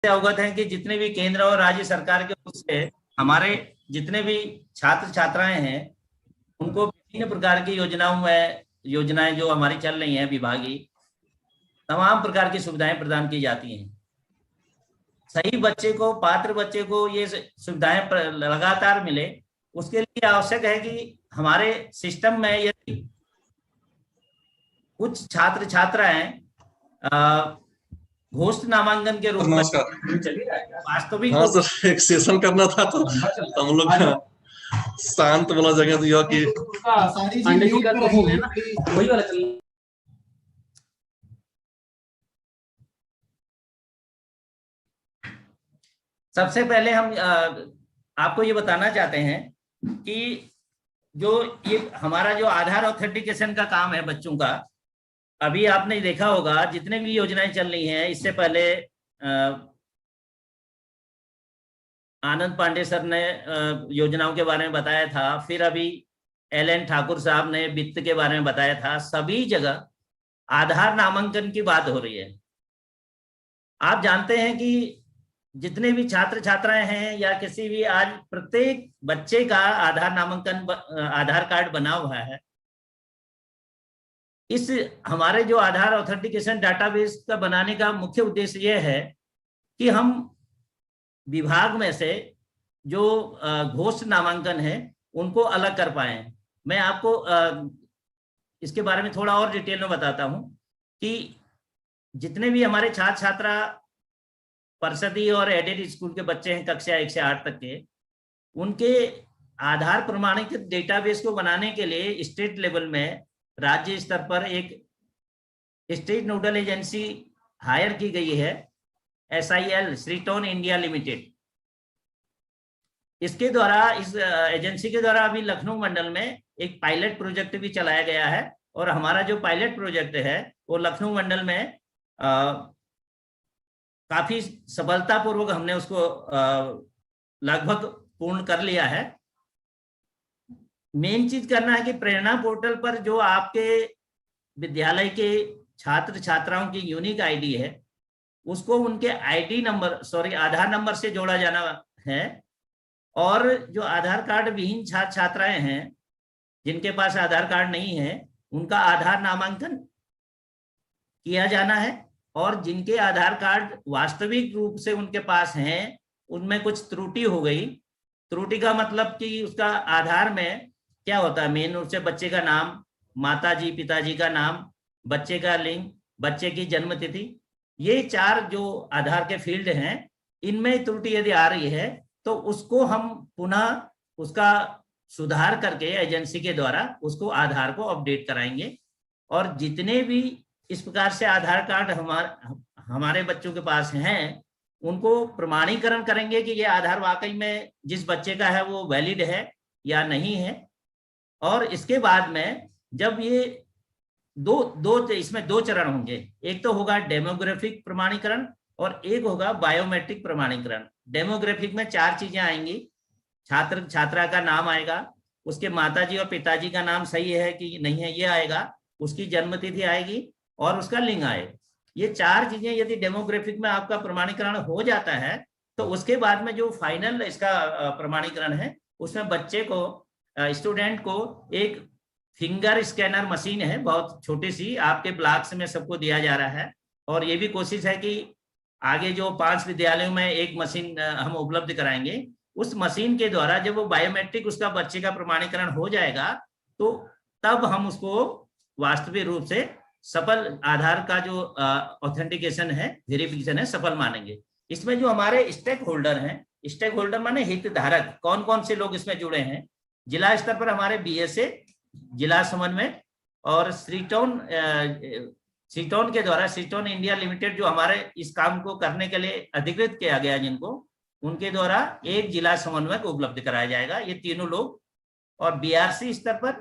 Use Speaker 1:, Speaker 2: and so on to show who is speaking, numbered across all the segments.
Speaker 1: अवगत हैं कि जितने भी केंद्र और राज्य सरकार के ओर से हमारे जितने भी छात्र छात्राएं हैं उनको विभिन्न प्रकार की योजनाएं जो हमारी चल रही हैं विभागीय, तमाम प्रकार की सुविधाएं प्रदान की जाती हैं। सही बच्चे को, पात्र बच्चे को ये सुविधाएं लगातार मिले, उसके लिए आवश्यक है कि हमारे सिस्टम में यदि कुछ छात्र छात्राएं घोषित नामांकन के रूप में वास्तविक
Speaker 2: हाँ सर, एक सेशन करना था तो हम लोग शांत वाला जगह दिया कि वही वाला चल।
Speaker 1: सबसे पहले हम आपको ये बताना चाहते हैं कि जो ये हमारा जो आधार ऑथेंटिकेशन का काम है बच्चों का, अभी आपने देखा होगा जितने भी योजनाएं चल रही हैं, इससे पहले आनंद पांडे सर ने योजनाओं के बारे में बताया था, फिर अभी एल.एन. ठाकुर साहब ने वित्त के बारे में बताया था। सभी जगह आधार नामांकन की बात हो रही है। आप जानते हैं कि जितने भी छात्र छात्राएं हैं या किसी भी, आज प्रत्येक बच्चे का आधार नामांकन, आधार कार्ड बना हुआ है। इस हमारे जो आधार ऑथेंटिकेशन डाटाबेस का बनाने का मुख्य उद्देश्य यह है कि हम विभाग में से जो घोषित नामांकन है उनको अलग कर पाए। मैं आपको इसके बारे में थोड़ा और डिटेल में बताता हूं कि जितने भी हमारे छात्र छात्रा परिषदीय और एडेड स्कूल के बच्चे हैं कक्षा 1 से 8 तक के, उनके आधार प्रमाणित डेटाबेस को बनाने के लिए स्टेट लेवल में, राज्य स्तर पर एक स्टेट नोडल एजेंसी हायर की गई है, SIL, श्रीटोन इंडिया लिमिटेड। इसके द्वारा, इस एजेंसी के द्वारा अभी लखनऊ मंडल में एक पायलट प्रोजेक्ट भी चलाया गया है और हमारा जो पायलट प्रोजेक्ट है वो लखनऊ मंडल में काफी सफलतापूर्वक हमने उसको लगभग पूर्ण कर लिया है। मेन चीज करना है कि प्रेरणा पोर्टल पर जो आपके विद्यालय के छात्र छात्राओं की यूनिक आईडी है उसको उनके आधार नंबर से जोड़ा जाना है। और जो आधार कार्ड विहीन छात्र छात्राएं हैं जिनके पास आधार कार्ड नहीं है, उनका आधार नामांकन किया जाना है। और जिनके आधार कार्ड वास्तविक रूप से उनके पास हैं, उनमें कुछ त्रुटि हो गई, त्रुटि का मतलब कि उसका आधार में क्या होता है, मेन रूप से बच्चे का नाम, माताजी पिताजी का नाम, बच्चे का लिंग, बच्चे की जन्म तिथि, ये 4 जो आधार के फील्ड हैं, इनमें त्रुटि यदि आ रही है तो उसको हम पुनः उसका सुधार करके एजेंसी के द्वारा उसको आधार को अपडेट कराएंगे। और जितने भी इस प्रकार से आधार कार्ड हमारे बच्चों के पास हैं उनको प्रमाणीकरण करेंगे कि ये आधार वाकई में जिस बच्चे का है वो वैलिड है या नहीं है। और इसके बाद में जब ये इसमें 2 चरण होंगे, एक तो होगा डेमोग्राफिक प्रमाणीकरण और एक होगा बायोमेट्रिक प्रमाणीकरण। डेमोग्राफिक में 4 चीजें आएंगी, छात्र छात्रा का नाम आएगा, उसके माताजी और पिताजी का नाम सही है कि नहीं है ये आएगा, उसकी जन्म तिथि आएगी और उसका लिंग आएगा। ये 4 चीजें यदि डेमोग्राफिक में आपका प्रमाणीकरण हो जाता है तो उसके बाद में जो फाइनल इसका प्रमाणीकरण है उसमें बच्चे को, स्टूडेंट को एक फिंगर स्कैनर मशीन है, बहुत छोटी सी, आपके ब्लॉक्स में सबको दिया जा रहा है। और ये भी कोशिश है कि आगे जो 5 विद्यालयों में एक मशीन हम उपलब्ध कराएंगे। उस मशीन के द्वारा जब वो बायोमेट्रिक उसका बच्चे का प्रमाणीकरण हो जाएगा तो तब हम उसको वास्तविक रूप से सफल आधार का जो ऑथेंटिकेशन है, वेरिफिकेशन है, सफल मानेंगे। इसमें जो हमारे स्टेक होल्डर हैं, स्टेक होल्डर माने हितधारक, कौन कौन से लोग इसमें जुड़े हैं, जिला स्तर पर हमारे BSA जिला समन्वय और श्रीटोन के द्वारा श्रीटोन इंडिया लिमिटेड जो हमारे इस काम को करने के लिए अधिकृत किया गया जिनको, उनके द्वारा एक जिला समन्वयक उपलब्ध कराया जाएगा, ये तीनों लोग। और BRC स्तर पर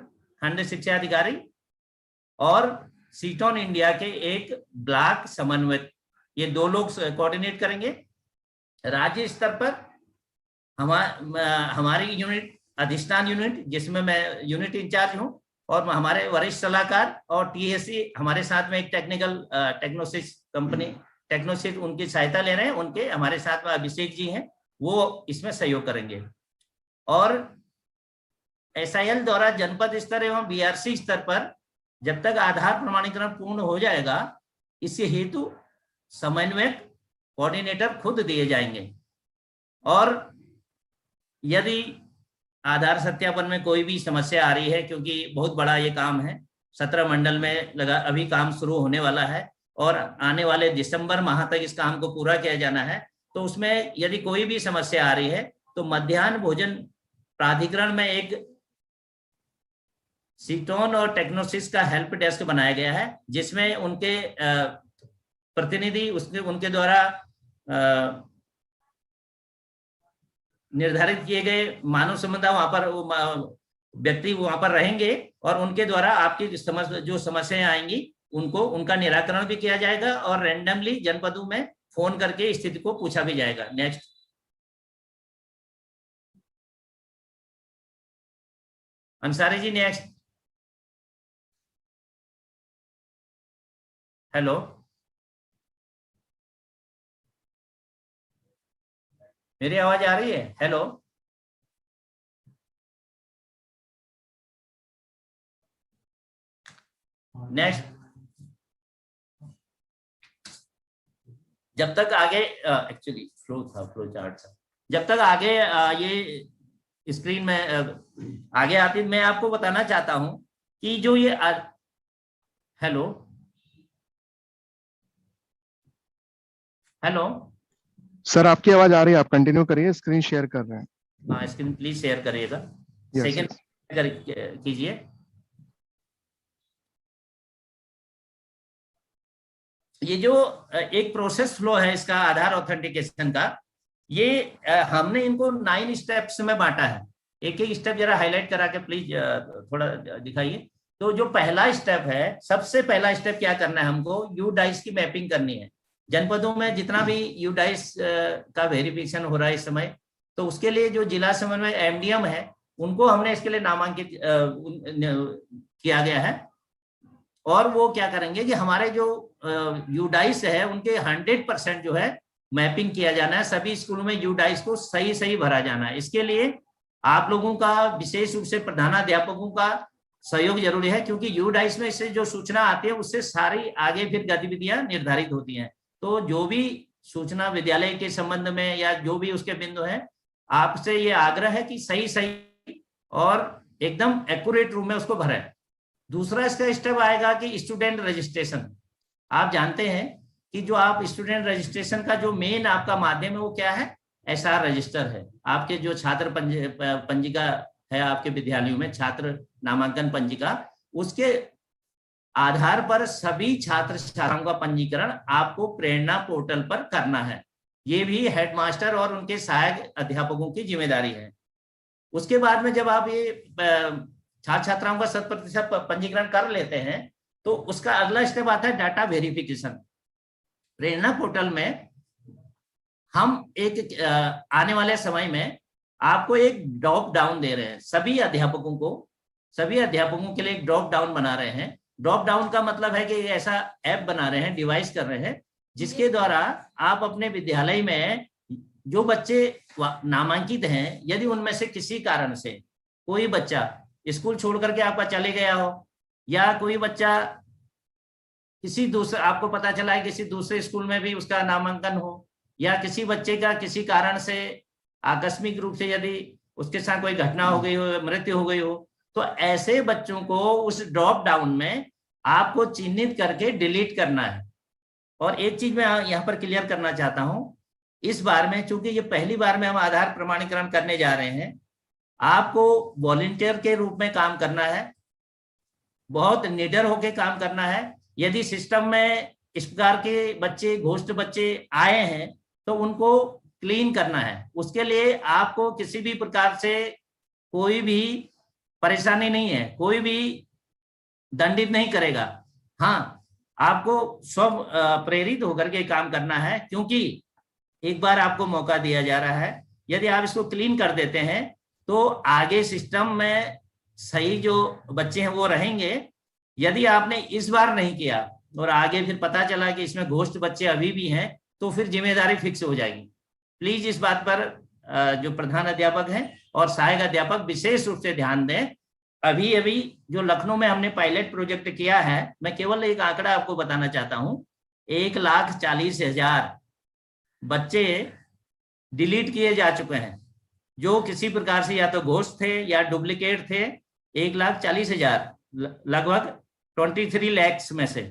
Speaker 1: खंड शिक्षा अधिकारी और श्रीटोन इंडिया के एक ब्लॉक समन्वयक, ये 2 लोग कोऑर्डिनेट करेंगे। राज्य स्तर पर हमारी यूनिट, अधिष्ठान यूनिट, जिसमें मैं यूनिट इंचार्ज हूं, और हमारे वरिष्ठ सलाहकार और TSC हमारे साथ में एक टेक्नोसिस कंपनी टेक्नोसिट उनकी सहायता ले रहे हैं, उनके हमारे साथ में अभिषेक जी हैं, वो इसमें सहयोग करेंगे। और SIL द्वारा जनपद स्तर एवं BRC स्तर पर जब तक आधार प्रमाणीकरण पूर्ण हो जाएगा, इस हेतु समन्वयक कोऑर्डिनेटर खुद दिए जाएंगे। और यदि आधार सत्यापन में कोई भी समस्या आ रही है, क्योंकि बहुत बड़ा ये काम है, 17 मंडल में लगा, अभी काम शुरू होने वाला है और आने वाले दिसंबर माह तक इस काम को पूरा किया जाना है, तो उसमें यदि कोई भी समस्या आ रही है तो मध्याह्न भोजन प्राधिकरण में एक सीटोन और टेक्नोसिस का हेल्प डेस्क बनाया गया है, जिसमें उनके प्रतिनिधि उनके द्वारा निर्धारित किए गए मानव संपदा वहां पर व्यक्ति वहां पर रहेंगे और उनके द्वारा आपकी जो समस्याएं आएंगी उनको उनका निराकरण भी किया जाएगा और रैंडमली जनपदों में फोन करके स्थिति को पूछा भी जाएगा। Next. Ansari ji next. Hello, मेरी आवाज आ रही है? Hello, next. जब तक आगे एक्चुअली फ्लो चार्ट था, जब तक आगे ये स्क्रीन में आगे आती, मैं आपको बताना चाहता हूं कि जो ये हेलो हेलो
Speaker 3: सर, आपकी आवाज आ रही है, आप कंटिन्यू करिए, स्क्रीन शेयर कर रहे हैं।
Speaker 1: हाँ, स्क्रीन प्लीज शेयर करिएगा। सेकंड कीजिए। ये जो एक प्रोसेस फ्लो है इसका आधार ऑथेंटिकेशन का, ये हमने इनको 9 स्टेप्स में बांटा है। एक एक स्टेप जरा हाईलाइट करा के प्लीज थोड़ा दिखाइए। तो जो पहला स्टेप है, सबसे पहला स्टेप क्या करना है, हमको यूडाइस की मैपिंग करनी है। जनपदों में जितना भी यूडाइस का वेरिफिकेशन हो रहा है इस समय, तो उसके लिए जो जिला समन्वय MDM है, उनको हमने इसके लिए नामांकित किया गया है। और वो क्या करेंगे कि हमारे जो यूडाइस है उनके 100% जो है मैपिंग किया जाना है। सभी स्कूलों में यूडाइस को सही सही भरा जाना है। इसके लिए आप लोगों का, विशेष रूप से प्रधानाध्यापकों का सहयोग जरूरी है, क्योंकि यूडाइस में इससे जो सूचना आती है उससे सारी आगे फिर गतिविधियां निर्धारित होती हैं। तो जो भी सूचना विद्यालय के संबंध में या जो भी उसके बिंदु है, आपसे ये आग्रह है कि सही सही और एकदम एक्यूरेट रूप में उसको भरें। दूसरा इसका स्टेप आएगा कि स्टूडेंट रजिस्ट्रेशन। आप जानते हैं कि जो आप स्टूडेंट रजिस्ट्रेशन का जो मेन आपका माध्यम है वो क्या है, SR रजिस्टर है। आपके जो छात्र पंजिका है आपके विद्यालयों में, छात्र नामांकन पंजिका, उसके आधार पर सभी छात्र छात्राओं का पंजीकरण आपको प्रेरणा पोर्टल पर करना है। ये भी हेडमास्टर और उनके सहायक अध्यापकों की जिम्मेदारी है। उसके बाद में जब आप ये छात्र छात्राओं का 100% पंजीकरण कर लेते हैं, तो उसका अगला स्टेप आता है डाटा वेरिफिकेशन। प्रेरणा पोर्टल में हम एक आने वाले समय में आपको एक ड्रॉप डाउन दे रहे हैं। सभी अध्यापकों के लिए एक ड्रॉप डाउन बना रहे हैं। ड्रॉप डाउन का मतलब है कि ऐसा ऐप बना रहे हैं, डिवाइस कर रहे हैं, जिसके द्वारा आप अपने विद्यालय में जो बच्चे नामांकित हैं, यदि उनमें से किसी कारण से कोई बच्चा स्कूल छोड़ करके आपका चले गया हो, या कोई बच्चा किसी दूसरे, आपको पता चला है किसी दूसरे स्कूल में भी उसका नामांकन हो, या किसी बच्चे का किसी कारण से आकस्मिक रूप से यदि उसके साथ कोई घटना हो गई हो, मृत्यु हो गई हो, तो ऐसे बच्चों को उस ड्रॉप डाउन में आपको चिन्हित करके डिलीट करना है। और एक चीज मैं यहाँ पर क्लियर करना चाहता हूं, इस बार में चूंकि ये पहली बार में हम आधार प्रमाणीकरण करने जा रहे हैं, आपको वॉलंटियर के रूप में काम करना है, बहुत निडर होकर काम करना है। यदि सिस्टम में इस प्रकार के बच्चे, घोस्ट बच्चे आए हैं, तो उनको क्लीन करना है। उसके लिए आपको किसी भी प्रकार से कोई भी परेशानी नहीं है, कोई भी दंडित नहीं करेगा। हाँ, आपको स्व प्रेरित होकर के काम करना है, क्योंकि एक बार आपको मौका दिया जा रहा है। यदि आप इसको क्लीन कर देते हैं तो आगे सिस्टम में सही जो बच्चे हैं वो रहेंगे। यदि आपने इस बार नहीं किया और आगे फिर पता चला कि इसमें घोस्ट बच्चे अभी भी हैं, तो फिर जिम्मेदारी फिक्स हो जाएगी। प्लीज इस बात पर जो प्रधान अध्यापक हैं और सहायक अध्यापक विशेष रूप से ध्यान दें। अभी अभी जो लखनऊ में हमने पायलट प्रोजेक्ट किया है, मैं केवल एक आंकड़ा आपको बताना चाहता हूं, 1,40,000 बच्चे डिलीट किए जा चुके हैं, जो किसी प्रकार से या तो घोस्ट थे या डुप्लीकेट थे। 1,40,000 लगभग 23 लाख में से।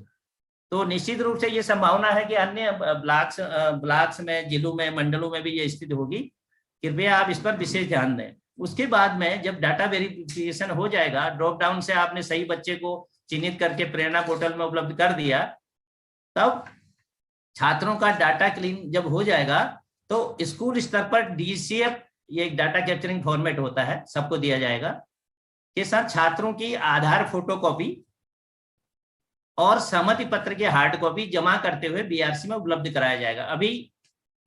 Speaker 1: तो निश्चित रूप से ये संभावना है कि अन्य ब्लॉक्स में, जिलों में, मंडलों में भी ये स्थिति होगी। कृपया आप इस पर विशेष ध्यान दें। उसके बाद में जब डाटा वेरिफिकेशन हो जाएगा, ड्रॉप डाउन से आपने सही बच्चे को चिन्हित करके प्रेरणा पोर्टल में उपलब्ध कर दिया, तब छात्रों का डाटा क्लीन जब हो जाएगा तो स्कूल स्तर पर DCF, ये एक डाटा कैप्चरिंग फॉर्मेट होता है, सबको दिया जाएगा, के साथ छात्रों की आधार फोटोकॉपी और सहमति पत्र के हार्ड कॉपी जमा करते हुए BRC में उपलब्ध कराया जाएगा। अभी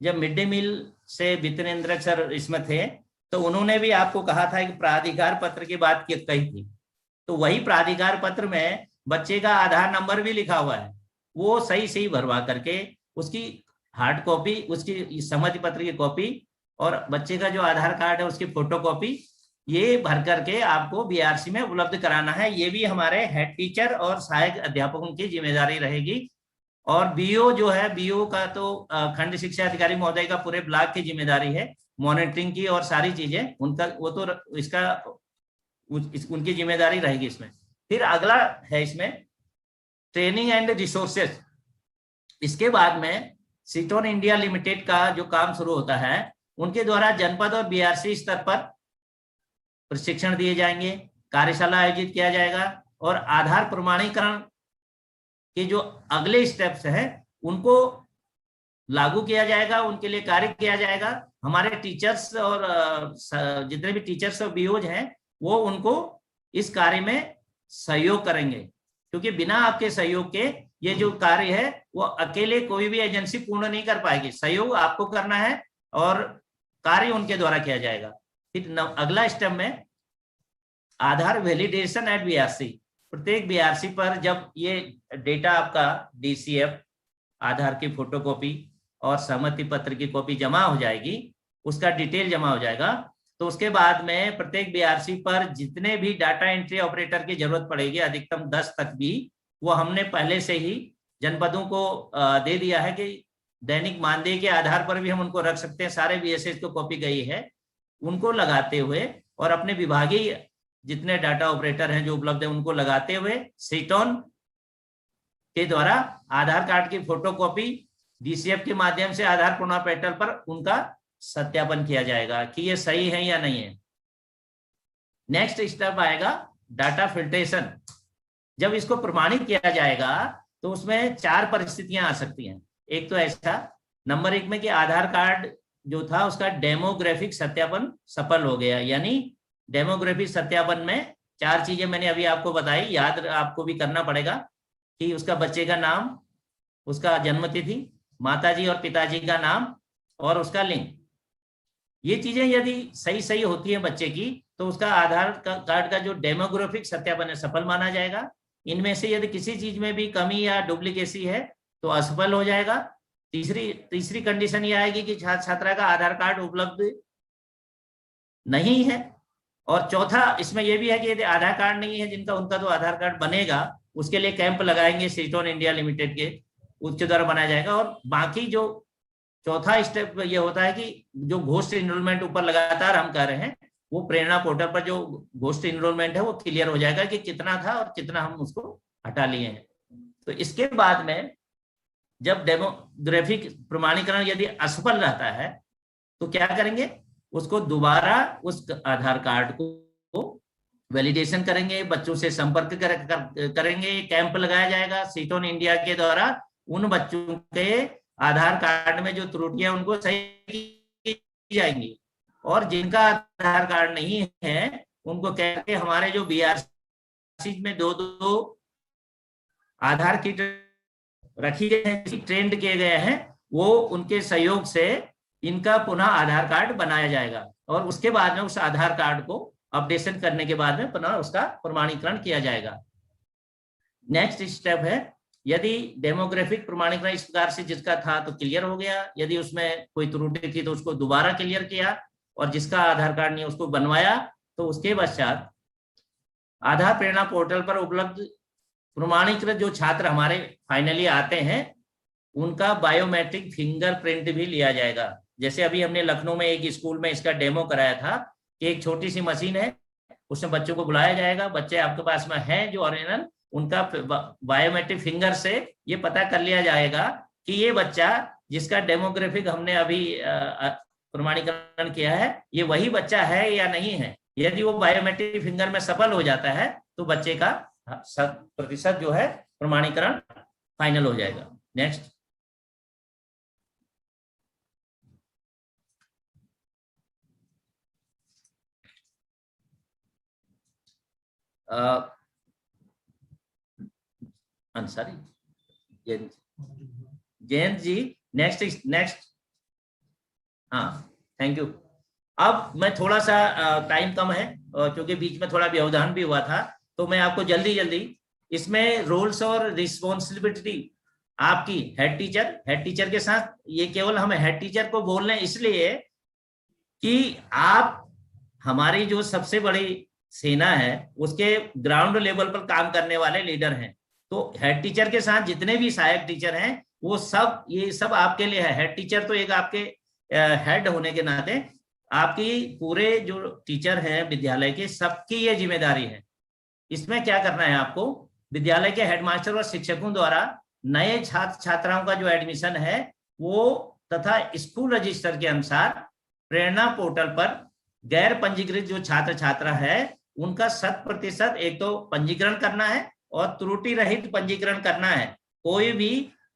Speaker 1: जब मिड डे मील से वित्तेंद्र सर इसमें थे, तो उन्होंने भी आपको कहा था कि प्राधिकार पत्र की बात कही थी, तो वही प्राधिकार पत्र में बच्चे का आधार नंबर भी लिखा हुआ है, वो सही भरवा करके उसकी हार्ड कॉपी, उसकी सहमति पत्र की कॉपी और बच्चे का जो आधार कार्ड है उसकी फोटोकॉपी, ये भर करके आपको BRC में उपलब्ध कराना है। ये भी हमारे हेड टीचर और सहायक अध्यापकों की जिम्मेदारी रहेगी। और BO जो है, BO का तो खंड शिक्षा अधिकारी महोदय का पूरे ब्लॉक की जिम्मेदारी है, मॉनिटरिंग की और सारी चीजें उनका, वो तो इसका उनकी जिम्मेदारी रहेगी इसमें। फिर अगला है इसमें ट्रेनिंग एंड रिसोर्सेज। इसके बाद में सीटोन इंडिया लिमिटेड का जो काम शुरू होता है, उनके द्वारा जनपद और BRC स्तर पर प्रशिक्षण दिए जाएंगे, कार्यशाला आयोजित किया जाएगा और आधार प्रमाणीकरण के जो अगले स्टेप्स हैं उनको लागू किया जाएगा, उनके लिए कार्य किया जाएगा। हमारे टीचर्स और जितने भी टीचर्स और BOs हैं वो उनको इस कार्य में सहयोग करेंगे, क्योंकि बिना आपके सहयोग के ये जो कार्य है वो अकेले कोई भी एजेंसी पूर्ण नहीं कर पाएगी। सहयोग आपको करना है और कार्य उनके द्वारा किया जाएगा। फिर अगला स्टेप में आधार वैलिडेशन एट BRC। प्रत्येक BRC पर जब ये डेटा आपका DCF, आधार की फोटोकॉपी और सहमति पत्र की कॉपी जमा हो जाएगी, उसका डिटेल जमा हो जाएगा, तो उसके बाद में प्रत्येक BRC पर जितने भी डाटा एंट्री ऑपरेटर की जरूरत पड़ेगी, अधिकतम 10 तक भी, वो हमने पहले से ही जनपदों को दे दिया है कि दैनिक मानदेय के आधार पर भी हम उनको रख सकते हैं। सारे BSS को कॉपी गई है, उनको लगाते हुए और अपने विभागीय जितने डाटा ऑपरेटर हैं जो उपलब्ध है उनको लगाते हुए सीटोन के द्वारा आधार कार्ड की फोटोकॉपी DCF के माध्यम से आधार प्रमाण पोर्टल पर उनका सत्यापन किया जाएगा कि ये सही है या नहीं है। नेक्स्ट स्टेप आएगा डाटा फिल्ट्रेशन। जब इसको प्रमाणित किया जाएगा तो उसमें 4 परिस्थितियां आ सकती हैं। एक तो ऐसा, नंबर 1 में कि आधार कार्ड जो था उसका डेमोग्राफिक सत्यापन सफल हो गया, यानी डेमोग्राफिक सत्यापन में 4 चीजें मैंने अभी आपको बताई, याद आपको भी करना पड़ेगा कि उसका बच्चे का नाम, उसका जन्मतिथि, माताजी और पिताजी का नाम और उसका लिंग। ये चीजें यदि सही होती है बच्चे की, तो उसका आधार कार्ड का जो डेमोग्राफिक सत्यापन है सफल माना जाएगा। इनमें से यदि किसी चीज में भी कमी या डुप्लीकेसी है तो असफल हो जाएगा। तीसरी कंडीशन ये आएगी कि छात्र छात्रा का आधार कार्ड उपलब्ध नहीं है। और चौथा इसमें यह भी है कि यदि आधार कार्ड नहीं है जिनका, उनका तो आधार कार्ड बनेगा, उसके लिए कैंप लगाएंगे सीटोन इंडिया लिमिटेड के उसके द्वारा बनाया जाएगा। और बाकी जो चौथा स्टेप ये होता है कि जो घोस्ट इनरोलमेंट ऊपर लगातार हम कर रहे हैं, वो प्रेरणा पोर्टल पर जो घोस्ट इनरोलमेंट है वो क्लियर हो जाएगा कि कितना था और कितना हम उसको हटा लिए हैं। तो इसके बाद में जब डेमोग्राफिक प्रमाणीकरण यदि असफल रहता है तो क्या करेंगे, उसको दोबारा उस आधार कार्ड को वैलिडेशन करेंगे, बच्चों से संपर्क करेंगे, कैंप लगाया जाएगा सीटोन इंडिया के द्वारा। उन बच्चों के आधार कार्ड में जो त्रुटियां उनको सही की जाएंगी और जिनका आधार कार्ड नहीं है उनको कह के हमारे जो BRC में 2 आधार किट रखी गई है, ट्रेंड किए गए हैं, वो उनके सहयोग से इनका पुनः आधार कार्ड बनाया जाएगा और उसके बाद में उस आधार कार्ड को अपडेशन करने के बाद में पुनः उसका प्रमाणीकरण किया जाएगा। नेक्स्ट स्टेप है यदि डेमोग्राफिक प्रमाणीकरण इस प्रकार से जिसका था तो क्लियर हो गया, यदि उसमें कोई त्रुटि थी तो उसको दोबारा क्लियर किया, और जिसका आधार कार्ड नहीं उसको बनवाया। तो उसके पश्चात आधार प्रेरणा पोर्टल पर उपलब्ध प्रमाणीकृत जो छात्र हमारे फाइनली आते हैं उनका बायोमेट्रिक फिंगरप्रिंट भी लिया जाएगा। जैसे अभी हमने लखनऊ में एक स्कूल में इसका डेमो कराया था कि एक छोटी सी मशीन है, उसमें बच्चों को बुलाया जाएगा, बच्चे आपके पास में हैं जो ओरिजिनल, उनका बायोमेट्रिक फिंगर से ये पता कर लिया जाएगा कि ये बच्चा जिसका डेमोग्राफिक हमने अभी प्रमाणीकरण किया है ये वही बच्चा है या नहीं है। यदि वो बायोमेट्रिक फिंगर में सफल हो जाता है तो बच्चे का 100% जो है प्रमाणीकरण फाइनल हो जाएगा। नेक्स्ट, अंसारी जयंत जी, नेक्स्ट। हाँ, थैंक यू। अब मैं थोड़ा सा टाइम कम है क्योंकि बीच में थोड़ा व्यवधान भी हुआ था, तो मैं आपको जल्दी इसमें रोल्स और रिस्पॉन्सिबिलिटी आपकी हेड टीचर के साथ, ये केवल हम हेड टीचर को बोल रहे हैं इसलिए कि आप हमारी जो सबसे बड़ी सेना है उसके ग्राउंड लेवल पर काम करने वाले लीडर हैं। तो हेड टीचर के साथ जितने भी सहायक टीचर हैं वो सब, ये सब आपके लिए है। हेड टीचर तो एक आपके हेड होने के नाते आपकी पूरे जो टीचर हैं विद्यालय के सबकी ये जिम्मेदारी है। इसमें क्या करना है आपको, विद्यालय के हेडमास्टर और शिक्षकों द्वारा नए छात्र छात्राओं का जो एडमिशन है वो तथा स्कूल रजिस्टर के अनुसार प्रेरणा पोर्टल पर गैर पंजीकृत जो छात्र छात्रा है उनका 100% एक तो पंजीकरण करना है और त्रुटि रहित पंजीकरण करना है। कोई भी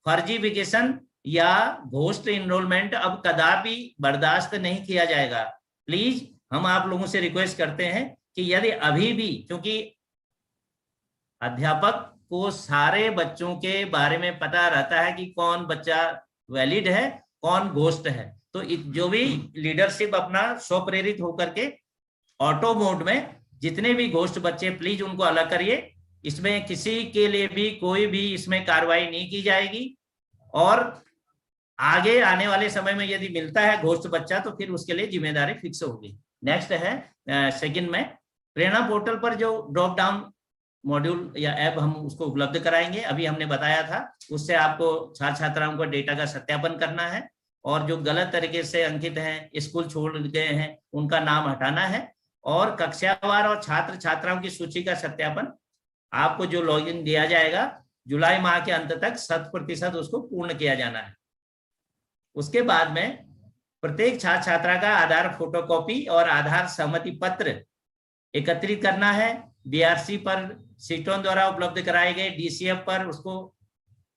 Speaker 1: फर्जीफिकेशन या घोस्ट इनरोलमेंट अब कदापि बर्दाश्त नहीं किया जाएगा। प्लीज हम आप लोगों से रिक्वेस्ट करते हैं कि यदि अभी भी, क्योंकि अध्यापक को सारे बच्चों के बारे में पता रहता है कि कौन बच्चा वैलिड है कौन घोस्ट है, तो जो भी लीडरशिप अपना स्वप्रेरित होकर के ऑटो मोड में जितने भी घोस्ट बच्चे प्लीज उनको अलग करिए। इसमें किसी के लिए भी कोई भी इसमें कार्रवाई नहीं की जाएगी, और आगे आने वाले समय में यदि मिलता है घोस्ट बच्चा तो फिर उसके लिए जिम्मेदारी फिक्स होगी। नेक्स्ट है सेकंड में, प्रेरणा पोर्टल पर जो ड्रॉप डाउन मॉड्यूल या ऐप हम उसको उपलब्ध कराएंगे। अभी हमने बताया था उससे आपको छात्र छात्राओं को डेटा का सत्यापन करना है, और जो गलत तरीके से अंकित हैं, स्कूल छोड़ गए हैं, उनका नाम हटाना है, और कक्षावार और छात्र छात्राओं की सूची का सत्यापन आपको जो लॉगिन दिया जाएगा जुलाई माह के अंत तक 100% उसको पूर्ण किया जाना है। उसके बाद में प्रत्येक छात्र छात्रा का आधार फोटोकॉपी और आधार सहमति पत्र एकत्रित करना है। बीआरसी पर सीटों द्वारा उपलब्ध कराए गए डीसीएफ पर उसको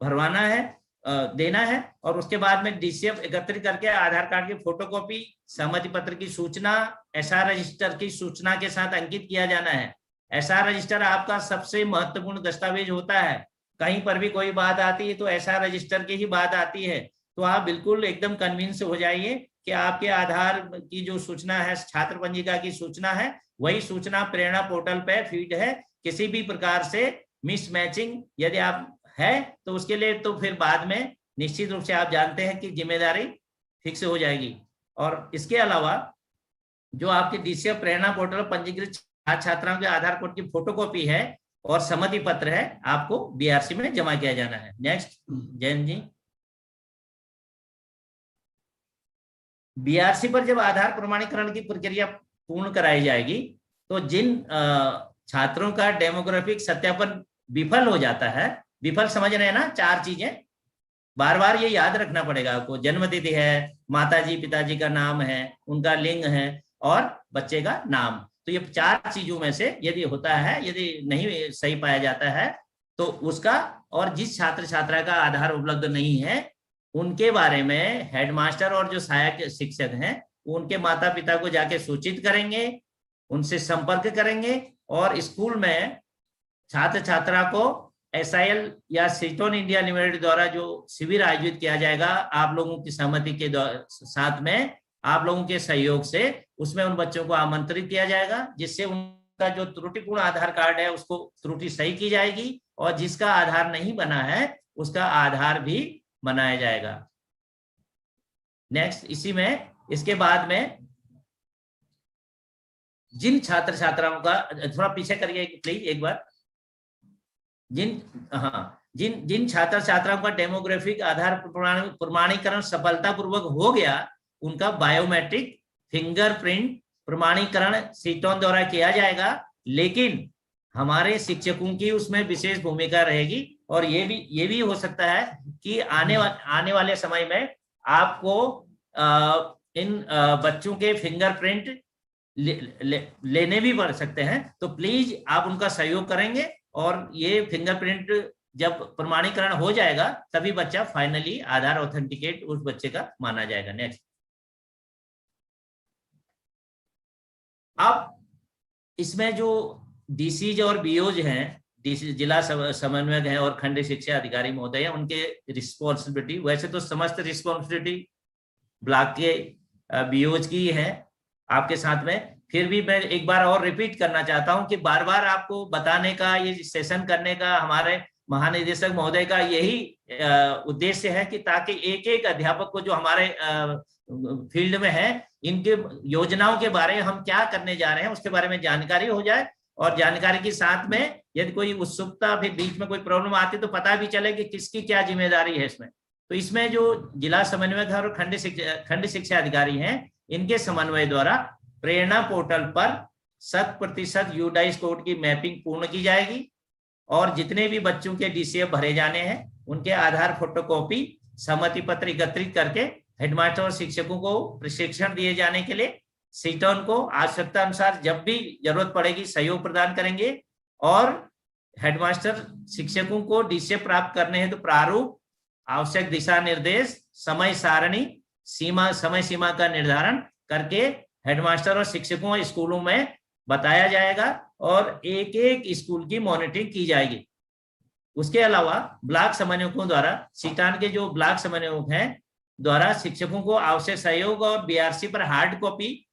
Speaker 1: भरवाना है, देना है, और उसके बाद में डीसीएफ एकत्रित करके आधार कार्ड की फोटोकॉपी, सहमति पत्र की सूचना एसआर रजिस्टर की सूचना के साथ अंकित किया जाना है। एसआर रजिस्टर आपका सबसे महत्वपूर्ण दस्तावेज होता है। कहीं पर भी कोई बात आती है तो एसआर रजिस्टर की ही बात आती है, तो आप बिल्कुल एकदम कन्विंस हो जाइए कि आपके आधार की जो सूचना है, छात्र पंजिका की सूचना है, वही सूचना प्रेरणा पोर्टल पे फीड है। किसी भी प्रकार से मिसमैचिंग यदि आप है तो उसके लिए तो फिर बाद में निश्चित रूप से आप जानते हैं कि जिम्मेदारी फिक्स हो जाएगी। और इसके अलावा जो आपकी डीसीएफ प्रेरणा पोर्टल पंजीकृत छात्र छात्राओं के आधार कार्ड की फोटोकॉपी है और सहमति पत्र है, आपको बीआरसी में जमा किया जाना है। नेक्स्ट जैन जी, बीआरसी पर जब आधार प्रमाणीकरण की प्रक्रिया पूर्ण कराई जाएगी तो जिन छात्रों का डेमोग्राफिक सत्यापन विफल हो जाता है, विफल समझ रहे हैं ना, 4 चीजें बार बार ये याद रखना पड़ेगा आपको। जन्म तिथि है, माताजी पिताजी का नाम है, उनका लिंग है और बच्चे का नाम। तो ये 4 चीजों में से यदि होता है, यदि नहीं सही पाया जाता है तो उसका, और जिस छात्र छात्रा का आधार उपलब्ध नहीं है उनके बारे में हेडमास्टर और जो सहायक शिक्षक हैं उनके माता पिता को जाके सूचित करेंगे, उनसे संपर्क करेंगे, और स्कूल में छात्र छात्रा को एसआईएल या सीटोन इंडिया लिमिटेड द्वारा जो शिविर आयोजित किया जाएगा आप लोगों की सहमति के साथ में, आप लोगों के सहयोग से, उसमें उन बच्चों को आमंत्रित किया जाएगा, जिससे उनका जो त्रुटिपूर्ण आधार कार्ड है उसको त्रुटि सही की जाएगी, और जिसका आधार नहीं बना है उसका आधार भी बनाया जाएगा। नेक्स्ट, इसी में इसके बाद में जिन छात्र छात्राओं का, थोड़ा पीछे करिए प्लीज एक बार, जिन छात्र छात्राओं का डेमोग्राफिक आधार प्रमाणीकरण सफलतापूर्वक हो गया, उनका बायोमेट्रिक फिंगरप्रिंट प्रमाणीकरण सीटोन द्वारा किया जाएगा। लेकिन हमारे शिक्षकों की उसमें विशेष भूमिका रहेगी, और ये भी हो सकता है कि आने वाले समय में आपको इन बच्चों के फिंगरप्रिंट लेने भी पड़ सकते हैं। तो प्लीज आप उनका सहयोग करेंगे, और ये फिंगरप्रिंट जब प्रमाणीकरण हो जाएगा तभी बच्चा फाइनली आधार ऑथेंटिकेट उस बच्चे का माना जाएगा। नेक्स्ट, अब इसमें जो डीसीज और बीओज हैं, डीसी जिला समन्वयक हैं और खंड शिक्षा अधिकारी महोदय हैं, उनके रिस्पॉन्सिबिलिटी, वैसे तो समस्त रिस्पॉन्सिबिलिटी ब्लॉक के बीओज की है आपके साथ में। फिर भी मैं एक बार और रिपीट करना चाहता हूं कि बार बार आपको बताने का, ये सेशन करने का हमारे महानिदेशक महोदय का यही उद्देश्य है कि ताकि एक एक अध्यापक को जो हमारे फील्ड में है, इनके योजनाओं के बारे में हम क्या करने जा रहे हैं उसके बारे में जानकारी हो जाए, और जानकारी के साथ में यदि कोई उत्सुकता, फिर बीच में कोई प्रॉब्लम आती तो पता भी चले कि किसकी क्या जिम्मेदारी है इसमें। तो इसमें जो जिला समन्वयक और खंड शिक्षा अधिकारी हैं, इनके समन्वय द्वारा प्रेरणा पोर्टल पर 100% यूडाइस कोड की मैपिंग पूर्ण की जाएगी, और जितने भी बच्चों के डीसीएफ भरे जाने हैं उनके आधार फोटोकॉपी, सहमति पत्र एकत्रित करके हेडमास्टर और शिक्षकों को प्रशिक्षण दिए जाने के लिए सीटोन को आवश्यकता अनुसार जब भी जरूरत पड़ेगी सहयोग प्रदान करेंगे। और हेडमास्टर शिक्षकों को डीसीएफ प्राप्त करने हेतु प्रारूप, आवश्यक दिशा निर्देश, समय सारणी, समय सीमा का निर्धारण करके हेडमास्टर और शिक्षकों स्कूलों में बताया जाएगा, और एक एक स्कूल की मॉनिटरिंग की जाएगी। उसके अलावा ब्लॉक समन्वयकों द्वारा, सीटान के जो ब्लॉक समन्वयक हैं द्वारा शिक्षकों को आवश्यक सहयोग और बीआरसी पर हार्ड कॉपी,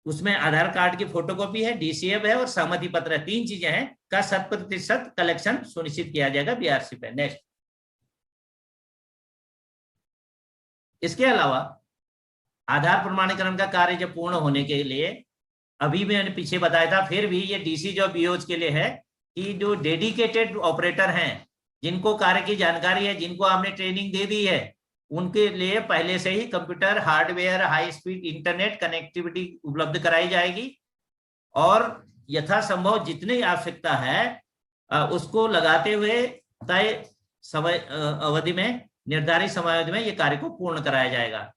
Speaker 1: उसमें आधार कार्ड की फोटोकॉपी है, डीसीएफ है और सहमति पत्र है, 3 चीजें हैं, का 100% कलेक्शन सुनिश्चित किया जाएगा बीआरसी पे। नेक्स्ट, इसके अलावा आधार प्रमाणीकरण का कार्य जब पूर्ण होने के लिए, अभी मैंने पीछे बताया था, फिर भी ये डीसी जो बीओज के लिए है कि जो डेडिकेटेड ऑपरेटर हैं, जिनको कार्य की जानकारी है, जिनको आपने ट्रेनिंग दे दी है, उनके लिए पहले से ही computer, hardware, high speed internet connectivity उपलब्ध कराई जाएगी, और यथासंभव जितनी आवश्यकता है उसको लगाते हुए तय समय अवधि में, निर्धारित समय अवधि में ये कार्य को पूर्ण कराया जाएगा।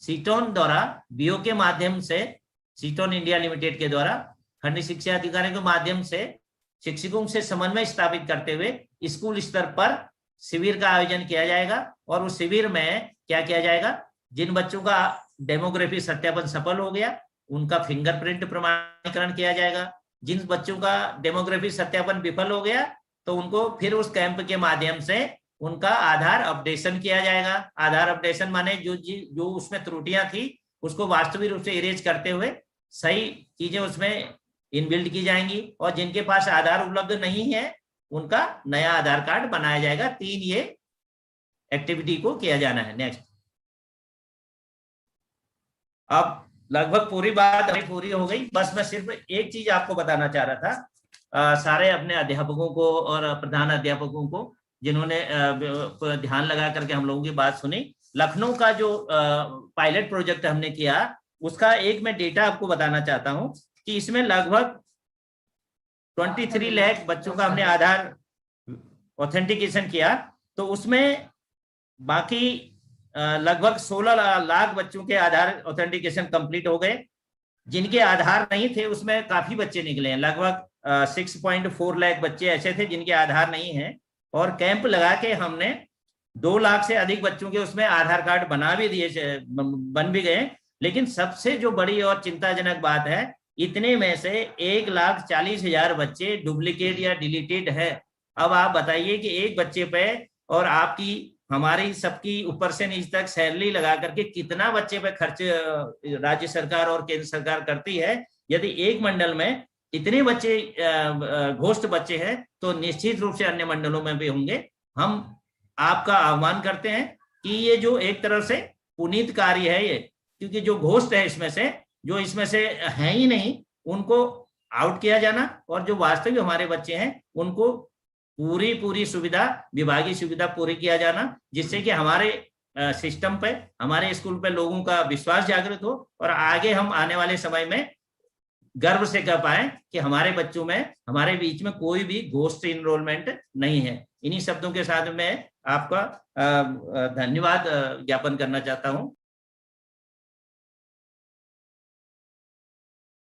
Speaker 1: सीटोन द्वारा बीओ के माध्यम से, सीटोन इंडिया लिमिटेड के द्वारा खंड शिक्षा अधिकारी के माध्यम से शिक्षकों से समन्वय स्थापित करते हुए स्कूल स्तर पर शिविर का आयोजन किया जाएगा, और उस शिविर में क्या किया जाएगा, जिन बच्चों का डेमोग्राफी सत्यापन सफल हो गया उनका फिंगरप्रिंट प्रमाणीकरण किया जाएगा। जिन बच्चों का डेमोग्राफी सत्यापन विफल हो गया तो उनको फिर उस कैंप के माध्यम से उनका आधार अपडेशन किया जाएगा। आधार अपडेशन माने जो उसमें त्रुटियां थी उसको वास्तविक रूप से इरेज करते हुए सही चीजें उसमें इनबिल्ट की जाएंगी, और जिनके पास आधार उपलब्ध नहीं है उनका नया आधार कार्ड बनाया जाएगा। 3 ये एक्टिविटी को किया जाना है। नेक्स्ट, अब लगभग पूरी बात अभी पूरी हो गई, बस मैं सिर्फ एक चीज आपको बताना चाह रहा था। सारे अपने अध्यापकों को और प्रधान अध्यापकों को जिन्होंने ध्यान लगा करके हम लोगों की बात सुनी, लखनऊ का जो पायलट प्रोजेक्ट हमने किया उसका एक मैं डेटा आपको बताना चाहता हूं कि इसमें लगभग 23 लाख बच्चों का हमने आधार ऑथेंटिकेशन किया, तो उसमें बाकी लगभग 16 लाख बच्चों के आधार ऑथेंटिकेशन कंप्लीट हो गए। जिनके आधार नहीं थे उसमें काफी बच्चे निकले हैं, लगभग 6.4 लाख बच्चे ऐसे थे जिनके आधार नहीं है, और कैंप लगा के हमने 2 लाख से अधिक बच्चों के उसमें आधार कार्ड बन भी गए। लेकिन सबसे जो बड़ी और चिंताजनक बात है, इतने में से 1,40,000 बच्चे डुप्लीकेट या डिलीटेड है। अब आप बताइए कि एक बच्चे पे और आपकी हमारी सबकी ऊपर से नीचे तक सैलरी लगा करके कितना बच्चे पे खर्च राज्य सरकार और केंद्र सरकार करती है। यदि एक मंडल में इतने बच्चे घोस्ट बच्चे हैं तो निश्चित रूप से अन्य मंडलों में भी होंगे। हम आपका आह्वान करते हैं कि ये जो एक तरह से पुनीत कार्य है ये, क्योंकि जो घोस्ट है इसमें से, जो इसमें से है ही नहीं, उनको आउट किया जाना, और जो वास्तविक हमारे बच्चे हैं उनको पूरी सुविधा, विभागीय सुविधा पूरी किया जाना, जिससे कि हमारे सिस्टम पे, हमारे स्कूल पे लोगों का विश्वास जागृत हो, और आगे हम आने वाले समय में गर्व से कह पाए कि हमारे बच्चों में, हमारे बीच में कोई भी घोस्ट इनरोलमेंट नहीं है। इन्हीं शब्दों के साथ मैं आपका धन्यवाद ज्ञापन करना चाहता हूं।